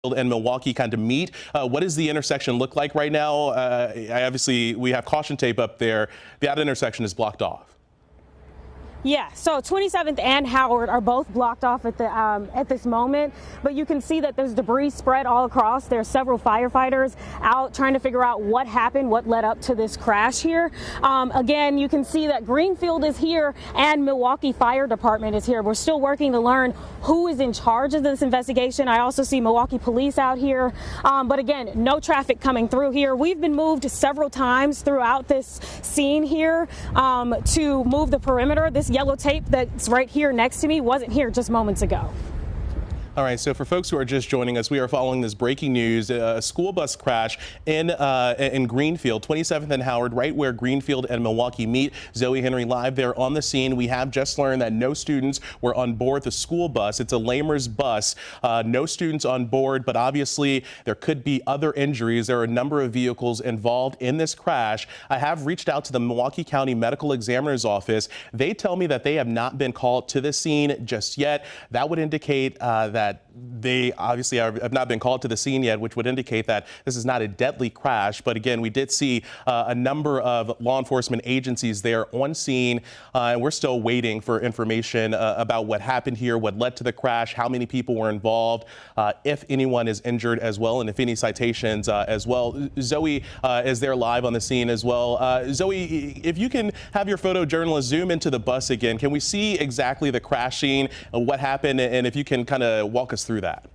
and Milwaukee kind of meet. What does the intersection look like right now? Obviously, we have caution tape up there. That intersection is blocked off. Yeah, so 27th and Howard are both blocked off at this moment, but you can see that there's debris spread all across. There's several firefighters out trying to figure out what happened, what led up to this crash here. Again, you can see that Greenfield is here and Milwaukee Fire Department is here. We're still working to learn who is in charge of this investigation. I also see Milwaukee Police out here, but again, no traffic coming through here. We've been moved several times throughout this scene here to move the perimeter. This yellow tape that's right here next to me wasn't here just moments ago. All right, so for folks who are just joining us, we are following this breaking news, a school bus crash in Greenfield, 27th and Howard, right where Greenfield and Milwaukee meet. Zoe Henry live there on the scene. We have just learned that no students were on board the school bus. It's a Lamers bus. No students on board, but obviously there could be other injuries. There are a number of vehicles involved in this crash. I have reached out to the Milwaukee County Medical Examiner's Office. They tell me that they have not been called to the scene just yet. That would indicate that they obviously have not been called to the scene yet, which would indicate that this is not a deadly crash. But again, we did see a number of law enforcement agencies there on scene, and we're still waiting for information about what happened here, what led to the crash, how many people were involved, if anyone is injured as well, and if any citations as well. Zoe is there live on the scene as well. Zoe, if you can have your photojournalist zoom into the bus again, can we see exactly the crash scene, what happened, and if you can kind of walk us through that?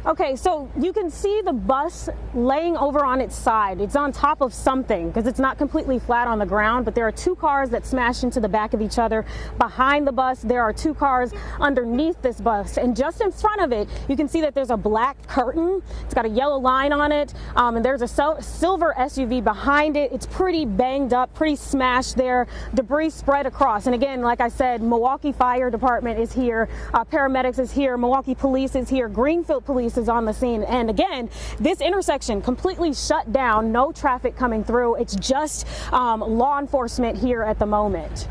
Okay, so you can see the bus laying over on its side. It's on top of something because it's not completely flat on the ground, but there are two cars that smashed into the back of each other. Behind the bus, there are two cars underneath this bus, and just in front of it, you can see that there's a black curtain. It's got a yellow line on it, and there's a silver SUV behind it. It's pretty banged up, pretty smashed there. Debris spread across, and again, like I said, Milwaukee Fire Department is here, paramedics is here, Milwaukee Police is here, Greenfield Police is on the scene. And again, this intersection completely shut down, no traffic coming through. It's just law enforcement here at the moment.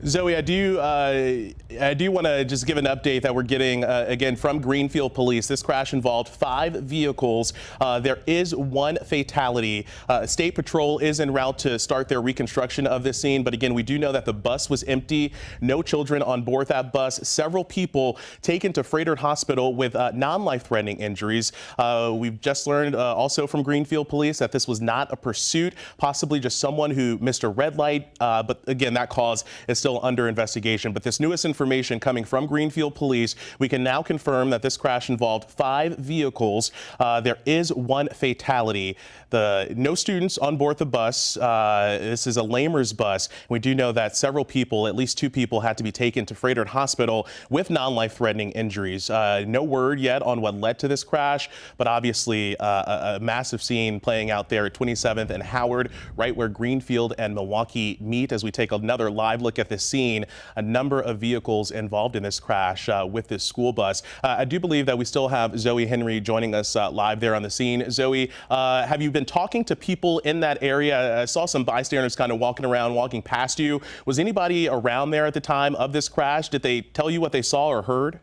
Zoe, I do want to just give an update that we're getting again from Greenfield Police. This crash involved 5 vehicles. There is one fatality. State Patrol is en route to start their reconstruction of this scene. But again, we do know that the bus was empty. No children on board that bus. Several people taken to Froedtert Hospital with non-life-threatening injuries. We've just learned also from Greenfield Police that this was not a pursuit, possibly just someone who missed a red light. But again, that cause is still under investigation. But this newest information coming from Greenfield Police, we can now confirm that this crash involved 5 vehicles. There is one fatality. No students on board the bus. This is a Lamers bus. We do know that several people, at least 2 people, had to be taken to Froedtert Hospital with non-life-threatening injuries. No word yet on what led to this crash, but obviously a massive scene playing out there at 27th and Howard, right where Greenfield and Milwaukee meet. As we take another live look at this scene, a number of vehicles involved in this crash with this school bus. I do believe that we still have Zoe Henry joining us live there on the scene. Zoe, have you been talking to people in that area? I saw some bystanders kind of walking past you. Was anybody around there at the time of this crash? Did they tell you what they saw or heard?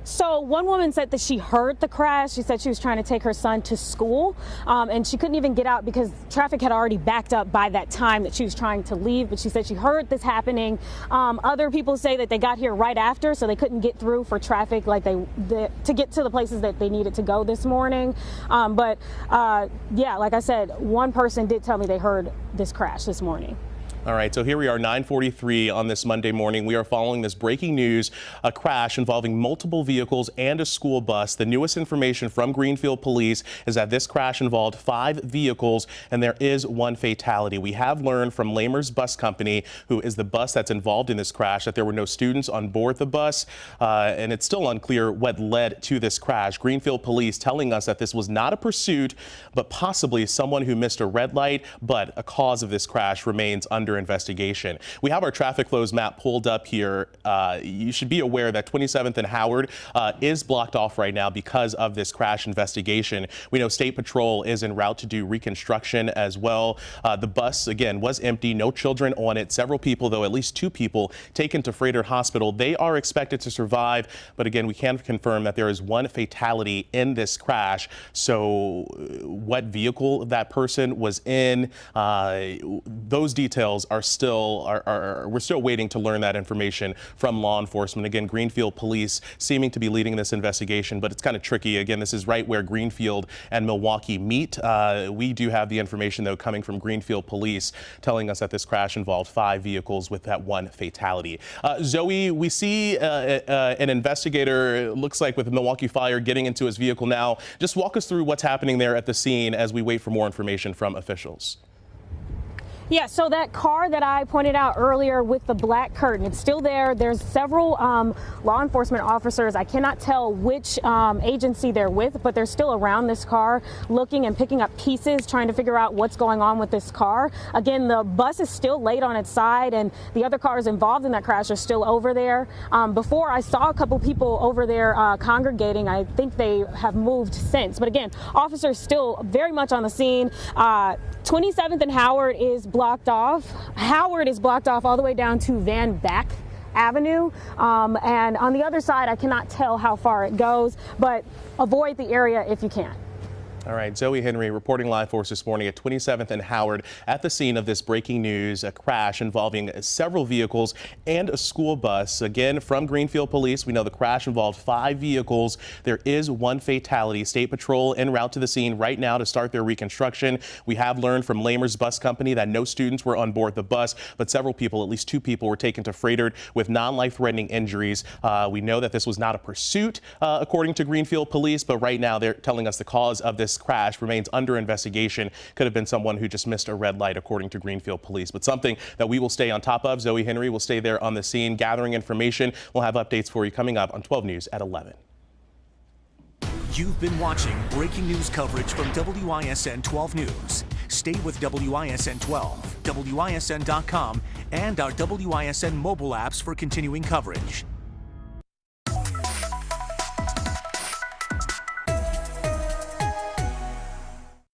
So one woman said that she heard the crash. She said she was trying to take her son to school, and she couldn't even get out because traffic had already backed up by that time that she was trying to leave. But she said she heard this happening. Other people say that they got here right after, so they couldn't get through for traffic like to get to the places that they needed to go this morning. Yeah, like I said, one person did tell me they heard this crash this morning. All right, so here we are, 9:43 on this Monday morning. We are following this breaking news, a crash involving multiple vehicles and a school bus. The newest information from Greenfield Police is that this crash involved 5 vehicles and there is one fatality. We have learned from Lamers Bus Company, who is the bus that's involved in this crash, that there were no students on board the bus, and it's still unclear what led to this crash. Greenfield Police telling us that this was not a pursuit, but possibly someone who missed a red light, but a cause of this crash remains under under investigation. We have our traffic flows map pulled up here. You should be aware that 27th and Howard is blocked off right now because of this crash investigation. We know State Patrol is en route to do reconstruction as well. The bus, again, was empty, no children on it. Several people, though, at least 2 people taken to Froedtert Hospital. They are expected to survive, but again, we can confirm that there is 1 fatality in this crash. So what vehicle that person was in, those details are still, we're still waiting to learn that information from law enforcement. Again, Greenfield Police seeming to be leading this investigation, but it's kind of tricky. Again, this is right where Greenfield and Milwaukee meet. We do have the information, though, coming from Greenfield Police telling us that this crash involved 5 vehicles with that 1 fatality. Zoe, we see an investigator, looks like with Milwaukee Fire, getting into his vehicle now. Just walk us through what's happening there at the scene as we wait for more information from officials. Yeah, so that car that I pointed out earlier with the black curtain, it's still there. There's several law enforcement officers. I cannot tell which agency they're with, but they're still around this car looking and picking up pieces, trying to figure out what's going on with this car. Again, the bus is still laid on its side, and the other cars involved in that crash are still over there. Before, I saw a couple people over there congregating. I think they have moved since. But again, officers still very much on the scene. 27th and Howard is blocked off. Howard is blocked off all the way down to Van Back Avenue. And on the other side, I cannot tell how far it goes, but avoid the area if you can. All right, Zoe Henry reporting live for us this morning at 27th and Howard at the scene of this breaking news, a crash involving several vehicles and a school bus. Again, from Greenfield Police, we know the crash involved 5 vehicles. There is 1 fatality. State Patrol en route to the scene right now to start their reconstruction. We have learned from Lamers Bus Company that no students were on board the bus, but several people, at least 2 people, were taken to Froedtert with non-life-threatening injuries. We know that this was not a pursuit, according to Greenfield Police, but right now they're telling us the cause of this crash remains under investigation. Could have been someone who just missed a red light, according to Greenfield Police, but something that we will stay on top of. Zoe Henry will stay there on the scene gathering information. We'll have updates for you coming up on 12 News at 11. You've been watching breaking news coverage from WISN 12 News. Stay with WISN 12, WISN.com, and our WISN mobile apps for continuing coverage.